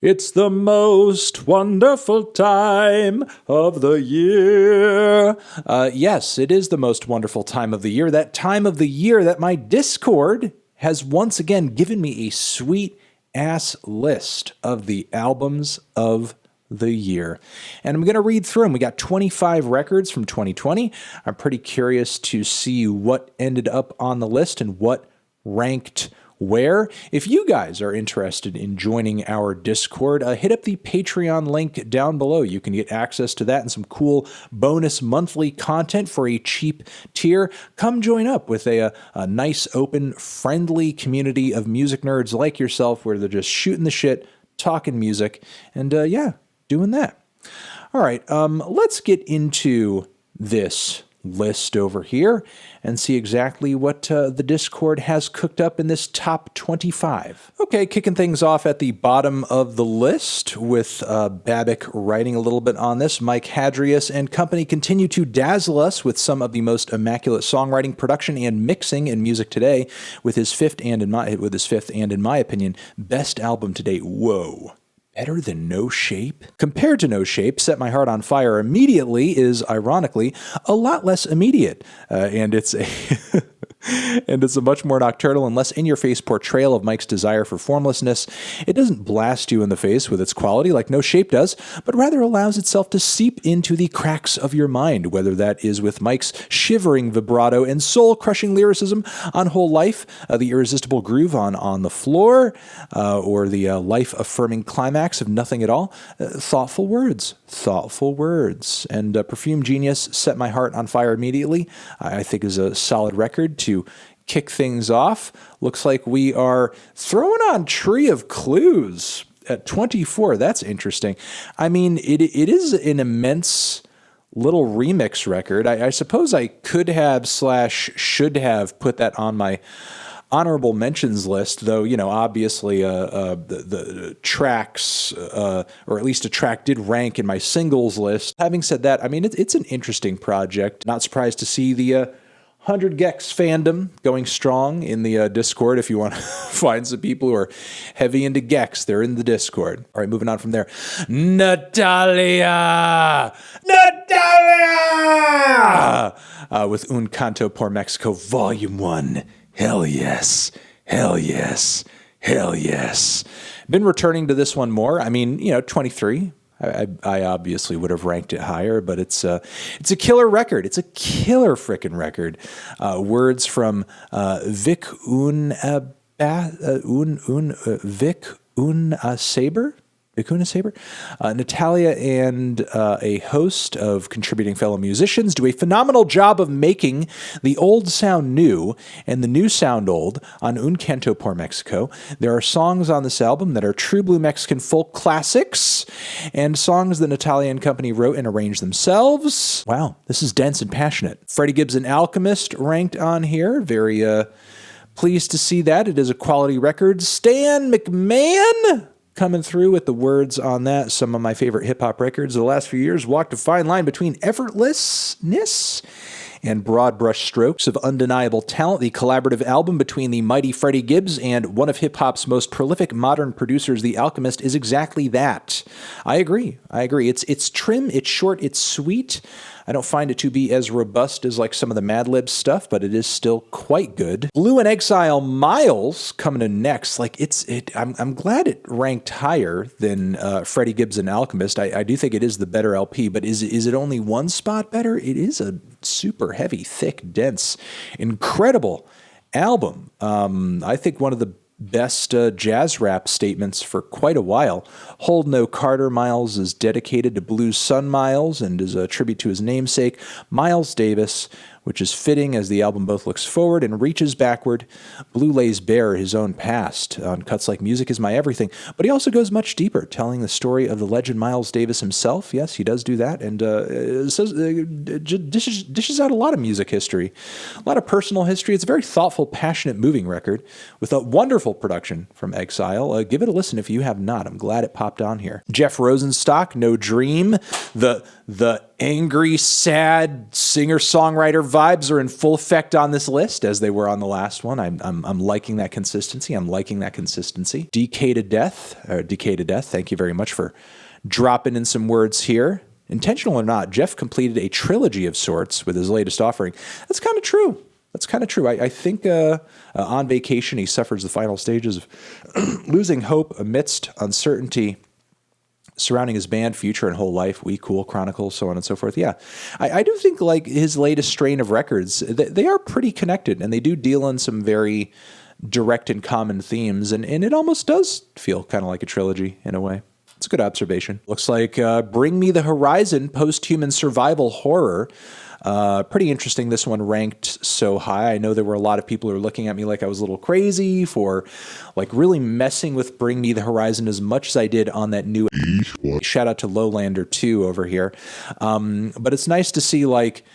It's the most wonderful time of the year. Yes, it is the most wonderful time of the year. That time of the year that my Discord has once again given me a sweet ass list of the albums of the year. And I'm going to read through them. We got 25 records from 2020. I'm pretty curious to see what ended up on the list and what ranked where. If you guys are interested in joining our Discord, hit up the Patreon link down below. You can get access to that and some cool bonus monthly content for a cheap tier. Come join up with a nice, open, friendly community of music nerds like yourself where they're just shooting the shit, talking music, and doing that. All right, let's get into this list over here and see exactly what the Discord has cooked up in this top 25. Okay, kicking things off at the bottom of the list with Babbitt writing a little bit on this. Mike Hadrius and company continue to dazzle us with some of the most immaculate songwriting, production, and mixing in music today with his fifth and in my opinion, best album to date. Whoa. Better than No Shape? Compared to No Shape, Set My Heart on Fire immediately is, ironically, a lot less immediate. And it's a and it's a much more nocturnal and less in-your-face portrayal of Mike's desire for formlessness. It doesn't blast you in the face with its quality like No Shape does, but rather allows itself to seep into the cracks of your mind, whether that is with Mike's shivering vibrato and soul-crushing lyricism on Whole Life, the irresistible groove on the Floor, or the life-affirming climax of Nothing at All. Thoughtful words. And Perfume Genius, Set My Heart on Fire immediately, I think is a solid record to kick things off. Looks like we are throwing on Tree of Clues at 24. That's interesting. I mean, it is an immense little remix record. I suppose I could have / should have put that on my honorable mentions list, though, obviously the tracks, or at least a track did rank in my singles list. Having said that, I mean, it's an interesting project. Not surprised to see the 100 Gex fandom going strong in the Discord. If you want to find some people who are heavy into Gex, they're in the Discord. All right, moving on from there. Natalia! With Un Canto por Mexico, Volume 1. Hell yes. Been returning to this one more. I mean, 23. I obviously would have ranked it higher, but it's a killer record. It's a killer frickin' record. Words from Vic Saber. Natalia and a host of contributing fellow musicians do a phenomenal job of making the old sound new and the new sound old on Un Canto por Mexico. There are songs on this album that are true blue Mexican folk classics and songs that Natalia and company wrote and arranged themselves. Wow, this is dense and passionate. Freddie Gibbs and Alchemist ranked on here. Very pleased to see that. It is a quality record. Stan McMahon coming through with the words on that. Some of my favorite hip-hop records of the last few years walked a fine line between effortlessness and broad brush strokes of undeniable talent. The collaborative album between the mighty Freddie Gibbs and one of hip-hop's most prolific modern producers, The Alchemist, is exactly that. I agree. It's trim, it's short, it's sweet. I don't find it to be as robust as like some of the Mad Lib stuff, but it is still quite good. Blu and Exile Miles coming in next. I'm glad it ranked higher than Freddie Gibbs and Alchemist. I do think it is the better LP, but is it only one spot better? It is a super heavy, thick, dense, incredible album. I think one of the best jazz rap statements for quite a while. Hold No Carter Miles is dedicated to Blues son Miles and is a tribute to his namesake, Miles Davis, which is fitting as the album both looks forward and reaches backward. Blu lays bare his own past on cuts like Music Is My Everything, but he also goes much deeper, telling the story of the legend Miles Davis himself. Yes, he does do that, and dishes out a lot of music history, a lot of personal history. It's a very thoughtful, passionate, moving record with a wonderful production from Exile. Give it a listen if you have not. I'm glad it popped on here. Jeff Rosenstock, No Dream, the angry, sad singer-songwriter vibes are in full effect on this list, as they were on the last one. I'm liking that consistency. Decay to Death. Thank you very much for dropping in some words here. Intentional or not, Jeff completed a trilogy of sorts with his latest offering. That's kind of true. I think on vacation, he suffers the final stages of losing hope amidst uncertainty surrounding his band, future, and whole life. We Cool Chronicles, so on and so forth. Yeah, I do think like his latest strain of records, they are pretty connected, and they do deal in some very direct and common themes, and it almost does feel kind of like a trilogy in a way. It's a good observation. Looks like Bring Me the Horizon, post-human survival horror. Pretty interesting this one ranked so high. I know there were a lot of people who were looking at me like I was a little crazy for like really messing with Bring Me the Horizon as much as I did on that new shout out to Lowlander 2 over here. But it's nice to see like,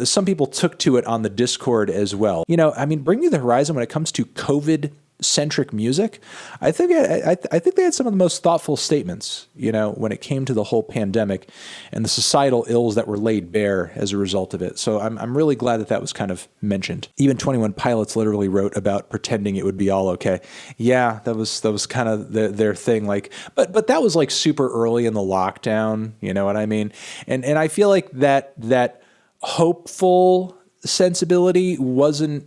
some people took to it on the Discord as well. Bring Me the Horizon when it comes to COVID-centric music, I think they had some of the most thoughtful statements, when it came to the whole pandemic and the societal ills that were laid bare as a result of it. So I'm really glad that was kind of mentioned. Even 21 Pilots literally wrote about pretending it would be all okay. Yeah, that was kind of their thing. Like, but that was like super early in the lockdown. You know what I mean? And I feel like that hopeful sensibility wasn't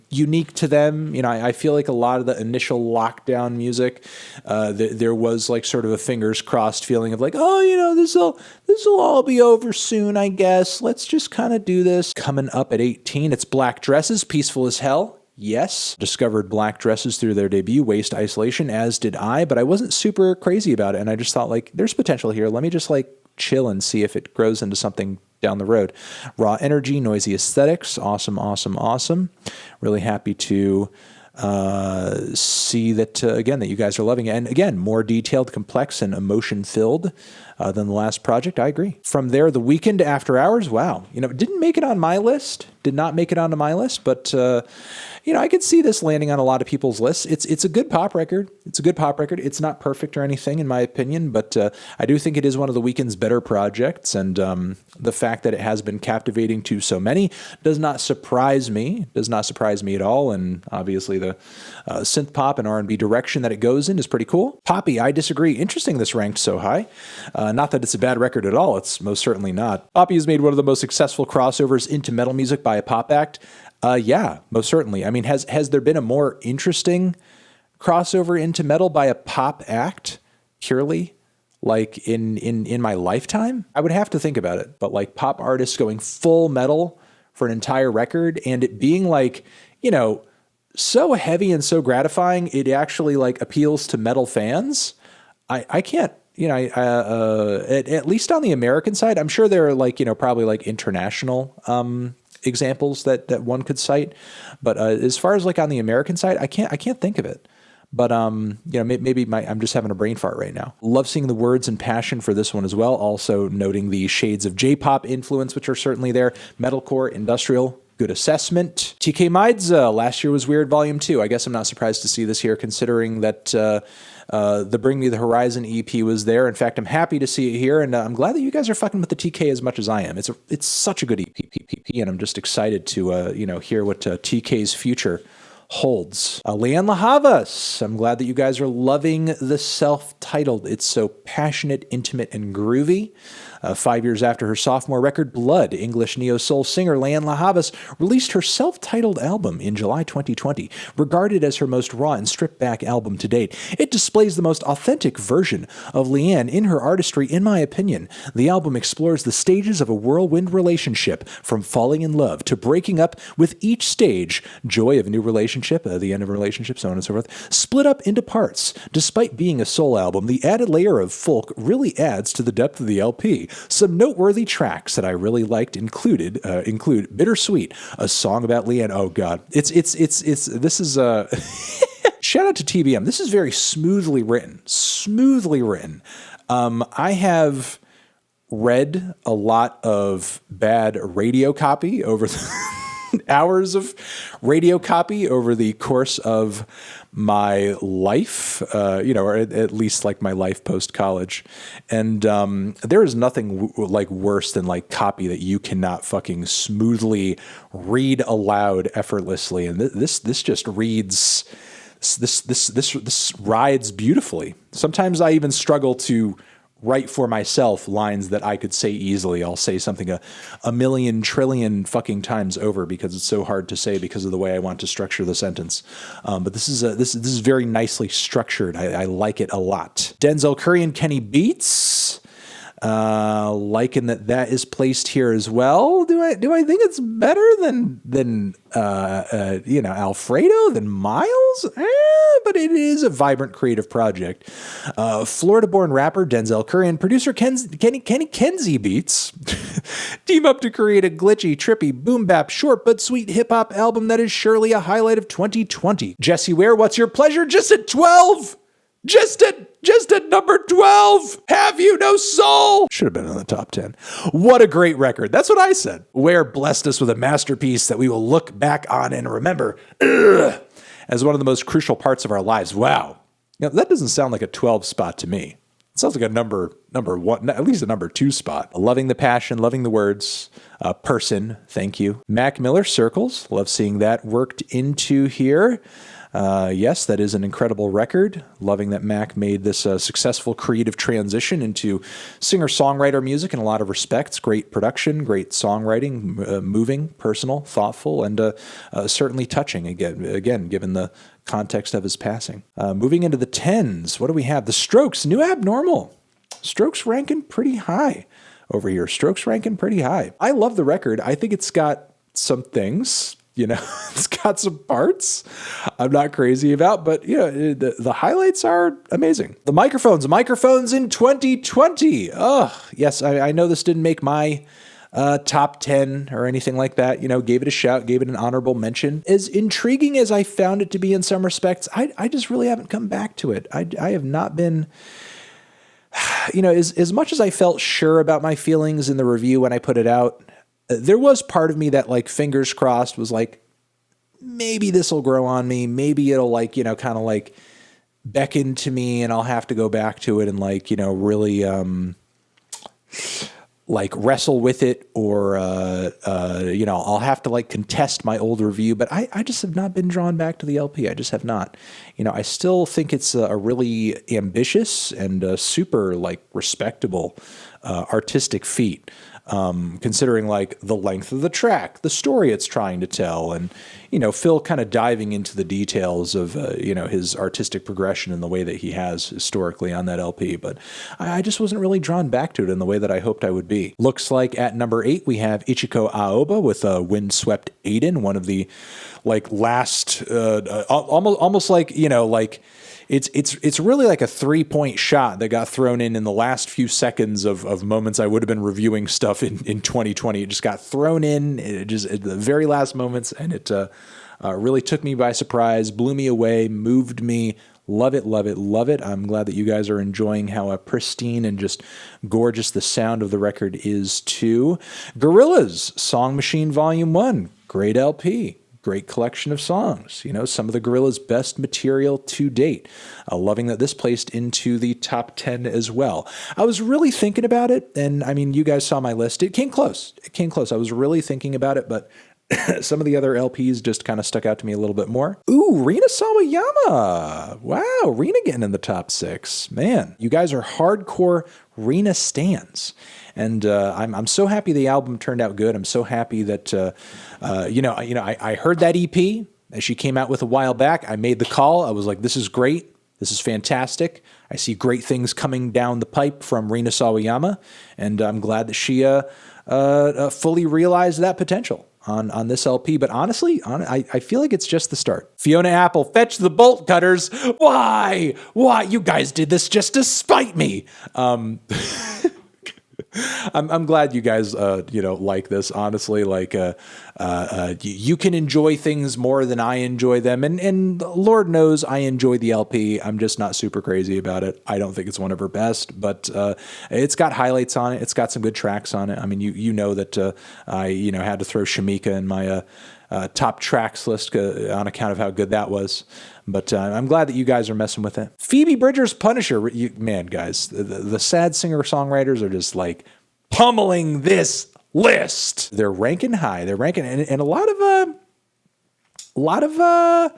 unique to them. I feel like a lot of the initial lockdown music, there was like sort of a fingers crossed feeling of like, this will all be over soon, I guess. Let's just kind of do this. Coming up at 18, it's Black Dresses, Peaceful as Hell. Yes, discovered Black Dresses through their debut, Waste Isolation, as did I, but I wasn't super crazy about it. And I just thought like, there's potential here. Let me just like chill and see if it grows into something down the road. Raw Energy, Noisy Aesthetics, awesome. Really happy to see that, again, that you guys are loving it. And again, more detailed, complex, and emotion-filled than the last project. I agree. From there, The Weeknd, After Hours. Wow. Didn't make it on my list. Did not make it onto my list, but I could see this landing on a lot of people's lists. It's a good pop record. It's not perfect or anything, in my opinion, but I do think it is one of The Weeknd's better projects, and the fact that it has been captivating to so many does not surprise me. At all, and obviously the synth pop and R&B direction that it goes in is pretty cool. Poppy, I disagree. Interesting this ranked so high. Not that it's a bad record at all. It's most certainly not. Poppy has made one of the most successful crossovers into metal music by a pop act. Yeah, most certainly. I mean, has there been a more interesting crossover into metal by a pop act purely like in my lifetime? I would have to think about it, but like pop artists going full metal for an entire record and it being like, so heavy and so gratifying, it actually like appeals to metal fans. I can't, at least on the American side, I'm sure there are like, probably like international examples that one could cite. But as far as like on the American side, I can't think of it. But, maybe I'm just having a brain fart right now. Love seeing the words and passion for this one as well. Also noting the shades of J-pop influence, which are certainly there. Metalcore, industrial, good assessment. Tkay Maidza, Last Year Was Weird, Volume 2. I guess I'm not surprised to see this here, considering that the Bring Me the Horizon EP was there. In fact, I'm happy to see it here, and I'm glad that you guys are fucking with the TK as much as I am. It's such a good EP, and I'm just excited to hear what TK's future holds. Lianne La Havas, I'm glad that you guys are loving the self-titled. It's so passionate, intimate, and groovy. 5 years after her sophomore record, Blood, English neo-soul singer Lianne La Havas released her self-titled album in July 2020, regarded as her most raw and stripped-back album to date. It displays the most authentic version of Lianne in her artistry, in my opinion. The album explores the stages of a whirlwind relationship, from falling in love to breaking up, with each stage, joy of a new relationship, the end of a relationship, so on and so forth, split up into parts. Despite being a soul album, the added layer of folk really adds to the depth of the LP. Some noteworthy tracks that I really liked include Bittersweet, a song about Lianne. Oh God, this is shout out to TBM. This is very smoothly written. I have read a lot of bad radio copy over the hours of radio copy over the course of my life, or at least like my life post-college. And there is nothing like worse than like copy that you cannot fucking smoothly read aloud effortlessly. And this just reads, this rides beautifully. Sometimes I even struggle to write for myself lines that I could say easily. I'll say something a million trillion fucking times over because it's so hard to say because of the way I want to structure the sentence. But this is very nicely structured. I like it a lot. Denzel Curry and Kenny Beats. Liking that is placed here as well. Do I think it's better than Alfredo, than Miles? But it is a vibrant creative project. Florida-born rapper Denzel Curry and producer Kenny Kenzie Beats team up to create a glitchy, trippy, boom bap, short but sweet hip hop album that is surely a highlight of 2020. Jessie Ware, what's your pleasure? Just at 12. Just at number 12. Have you no soul? Should have been in the top 10. What a great record. That's what I said. Ware blessed us with a masterpiece that we will look back on and remember as one of the most crucial parts of our lives. Wow. That doesn't sound like a 12 spot to me. It sounds like a number one, at least a number 2 spot. Loving the passion, loving the words. Person, thank you. Mac Miller, Circles. Love seeing that worked into here. Yes, that is an incredible record. Loving that Mac made this successful creative transition into singer-songwriter music in a lot of respects. Great production, great songwriting, moving, personal, thoughtful, and certainly touching, again, given the context of his passing. Moving into the 10s, what do we have? The Strokes, New Abnormal. Strokes ranking pretty high over here. Strokes ranking pretty high. I love the record. I think it's got some things. It's got some parts I'm not crazy about, but the highlights are amazing. The microphones in 2020. Oh, yes, I know this didn't make my top 10 or anything like that. Gave it a shout, gave it an honorable mention. As intriguing as I found it to be in some respects, I just really haven't come back to it. I have not been... as much as I felt sure about my feelings in the review when I put it out, there was part of me that, like, fingers crossed, was like, maybe this will grow on me. Maybe it'll, like, kind of like beckon to me and I'll have to go back to it and, like, really, like, wrestle with it, or, I'll have to, like, contest my old review. But I just have not been drawn back to the LP. I just have not. I still think it's a really ambitious and super, like, respectable artistic feat. Considering like the length of the track, the story it's trying to tell, and Phil kind of diving into the details of his artistic progression in the way that he has historically on that LP. But I just wasn't really drawn back to it in the way that I hoped I would be. Looks like at number 8 we have Ichiko Aoba with Windswept Aiden, one of the like last almost like like. It's really like a 3-point shot that got thrown in the last few seconds of moments I would have been reviewing stuff in 2020. It just got thrown in at the very last moments, and it really took me by surprise, blew me away, moved me. Love it, love it, love it. I'm glad that you guys are enjoying how pristine and just gorgeous the sound of the record is too. Gorillaz, Song Machine Volume 1, great LP. Great collection of songs, some of the Gorillaz' best material to date. Loving that this placed into the top 10 as well. I was really thinking about it, and I mean, you guys saw my list. It came close. I was really thinking about it, but some of the other LPs just kind of stuck out to me a little bit more. Ooh, Rina Sawayama. Wow, Rina getting in the top 6. Man, you guys are hardcore Rina stans. And I'm so happy the album turned out good. I'm so happy that I heard that EP that she came out with a while back. I made the call. I was like, this is great. This is fantastic. I see great things coming down the pipe from Rina Sawayama, and I'm glad that she fully realized that potential on this LP. But honestly, I feel like it's just the start. Fiona Apple, fetch the bolt cutters. Why? You guys did this just to spite me. I'm glad you guys, like this. Honestly, like, you can enjoy things more than I enjoy them, and Lord knows I enjoy the LP. I'm just not super crazy about it. I don't think it's one of her best, but it's got highlights on it. It's got some good tracks on it. I mean, you know that I had to throw Shamika in my top tracks list on account of how good that was. But I'm glad that you guys are messing with it. Phoebe Bridgers' Punisher. Man, guys, the sad singer-songwriters are just like pummeling this list. They're ranking high. They're ranking, and a lot of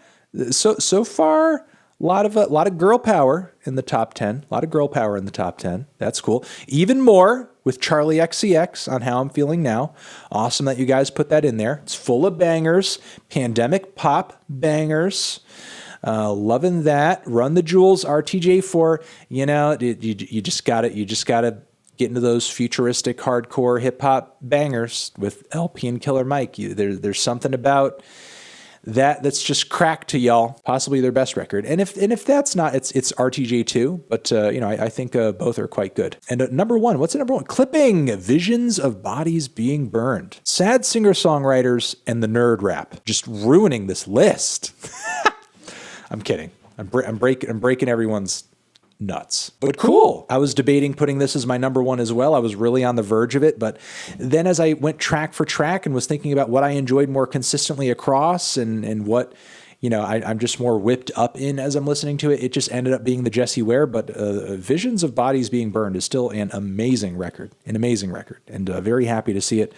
so far, a lot of girl power in the top 10. A lot of girl power in the top 10. That's cool. Even more with Charli XCX on How I'm Feeling Now. Awesome that you guys put that in there. It's full of bangers, pandemic pop bangers. Loving that. Run the Jewels, RTJ4. You know, you just gotta get into those futuristic hardcore hip hop bangers with LP and Killer Mike. There's something about that's just crack to y'all. Possibly their best record. And if that's not, it's RTJ2. But I think both are quite good. And number one, what's at number one? Clipping. Visions of Bodies Being Burned. Sad singer-songwriters and the nerd rap just ruining this list. I'm kidding. I'm breaking everyone's nuts. But cool. I was debating putting this as my number one as well. I was really on the verge of it. But then as I went track for track and was thinking about what I enjoyed more consistently across and what, I'm just more whipped up in as I'm listening to it, it just ended up being the Jessie Ware. But Visions of Bodies Being Burned is still an amazing record. And very happy to see it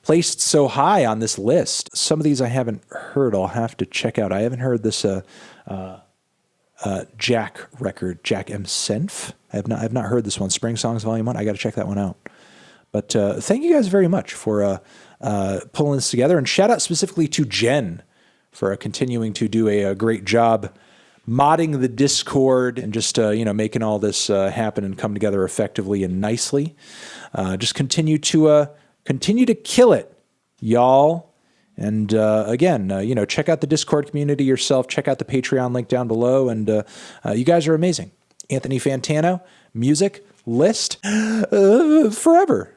placed so high on this list. Some of these I haven't heard. I'll have to check out. I haven't heard this Jack record, Jack M. Senf. I have not heard this one, Spring Songs Volume 1. I got to check that one out. But thank you guys very much for pulling this together. And shout out specifically to Jen for continuing to do a great job modding the Discord and just, making all this happen and come together effectively and nicely. Just continue to kill it, y'all. And again, check out the Discord community yourself. Check out the Patreon link down below. And you guys are amazing. Anthony Fantano, music, list, forever.